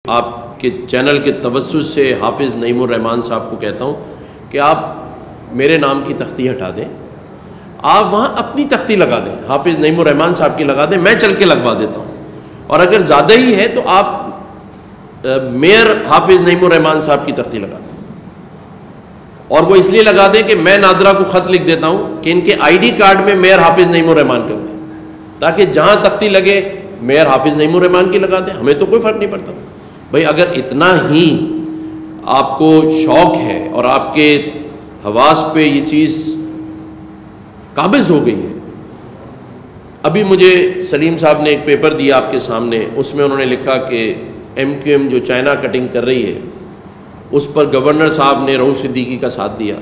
آپ کے چینل کے توسط سے حافظ نعیم الرحمان صاحب کو کہتا ہوں کہ آپ میرے نام کی تختی ہٹا دیں، آپ وہاں اپنی تختی لگا دیں، حافظ نعیم الرحمان صاحب کی لگا دیں، میں چل کے لگوا دیتا ہوں، اور اگر زیادہ ہی ہے تو آپ میئر حافظ نعیم الرحمان صاحب کی تختی لگا دیں، اور وہ اس لیے لگا دیں کہ میں نادرہ کو خط لکھ دیتا ہوں کہ ان کے آئی ڈی کارڈ میں میئر حافظ نعیم الرحمان کر دیں، تاکہ جہاں تختی لگے میئر حافظ نعیم الرحمان کی لگا دیں، ہمیں تو کوئی فرق نہیں پڑتا۔ بھائی اگر اتنا ہی آپ کو شوق ہے اور آپ کے حواس پہ یہ چیز قابض ہو گئی ہے، ابھی مجھے سلیم صاحب نے ایک پیپر دیا آپ کے سامنے، اس میں انہوں نے لکھا کہ ایم کیو ایم جو چائنا کٹنگ کر رہی ہے اس پر گورنر صاحب نے رؤوف صدیقی کا ساتھ دیا۔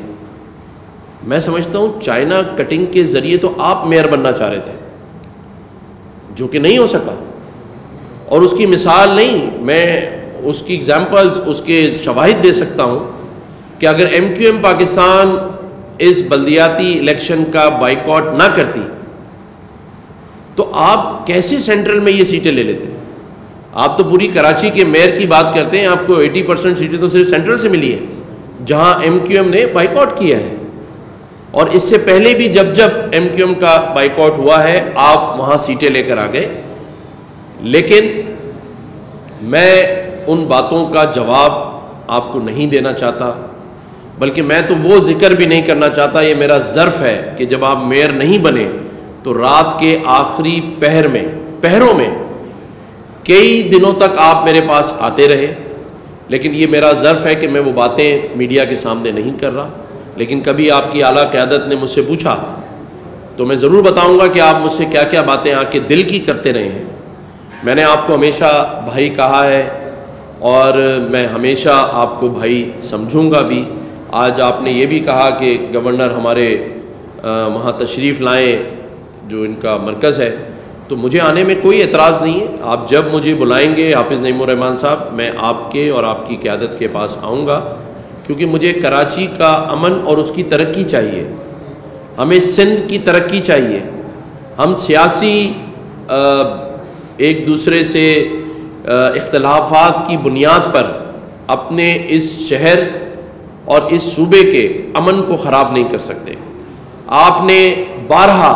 میں سمجھتا ہوں چائنا کٹنگ کے ذریعے تو آپ میئر بننا چاہ رہے تھے، جو کہ نہیں ہو سکا، اور اس کی مثال نہیں، میں اس کی ایگزامپلز، اس کے شواہد دے سکتا ہوں کہ اگر ایم کیو ایم پاکستان اس بلدیاتی الیکشن کا بائیکاٹ نہ کرتی تو آپ کیسے سینٹرل میں یہ سیٹیں لے لیتے؟ آپ تو پوری کراچی کے میئر کی بات کرتے ہیں، آپ کو 80% سیٹیں تو صرف سینٹرل سے ملی ہیں جہاں ایم کیو ایم نے بائیکاٹ کیا ہے، اور اس سے پہلے بھی جب ایم کیو ایم کا بائیکاٹ ہوا ہے آپ وہاں سیٹیں لے کر آ گئے۔ لیکن میں ان باتوں کا جواب آپ کو نہیں دینا چاہتا، بلکہ میں تو وہ ذکر بھی نہیں کرنا چاہتا، یہ میرا ظرف ہے کہ جب آپ میئر نہیں بنے تو رات کے آخری پہروں میں کئی دنوں تک آپ میرے پاس آتے رہے، لیکن یہ میرا ظرف ہے کہ میں وہ باتیں میڈیا کے سامنے نہیں کر رہا۔ لیکن کبھی آپ کی اعلیٰ قیادت نے مجھ سے پوچھا تو میں ضرور بتاؤں گا کہ آپ مجھ سے کیا کیا باتیں آ کے دل کی کرتے رہے ہیں۔ میں نے آپ کو ہمیشہ بھائی کہا ہے اور میں ہمیشہ آپ کو بھائی سمجھوں گا بھی۔ آج آپ نے یہ بھی کہا کہ گورنر ہمارے وہاں تشریف لائیں جو ان کا مرکز ہے، تو مجھے آنے میں کوئی اعتراض نہیں ہے۔ آپ جب مجھے بلائیں گے حافظ نعیم الرحمان صاحب، میں آپ کے اور آپ کی قیادت کے پاس آؤں گا، کیونکہ مجھے کراچی کا امن اور اس کی ترقی چاہیے، ہمیں سندھ کی ترقی چاہیے۔ ہم سیاسی ایک دوسرے سے اختلافات کی بنیاد پر اپنے اس شہر اور اس صوبے کے امن کو خراب نہیں کر سکتے۔ آپ نے بارہا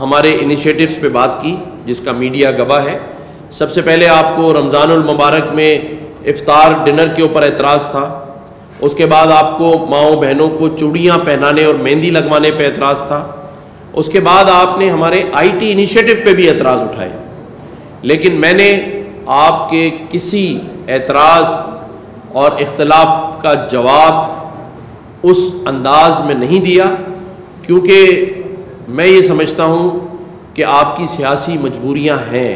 ہمارے انیشیٹوز پہ بات کی جس کا میڈیا گواہ ہے۔ سب سے پہلے آپ کو رمضان المبارک میں افطار ڈنر کے اوپر اعتراض تھا، اس کے بعد آپ کو ماؤں بہنوں کو چوڑیاں پہنانے اور مہندی لگوانے پہ اعتراض تھا، اس کے بعد آپ نے ہمارے آئی ٹی انیشیٹو پہ بھی اعتراض اٹھائے، لیکن میں نے آپ کے کسی اعتراض اور اختلاف کا جواب اس انداز میں نہیں دیا، کیونکہ میں یہ سمجھتا ہوں کہ آپ کی سیاسی مجبوریاں ہیں۔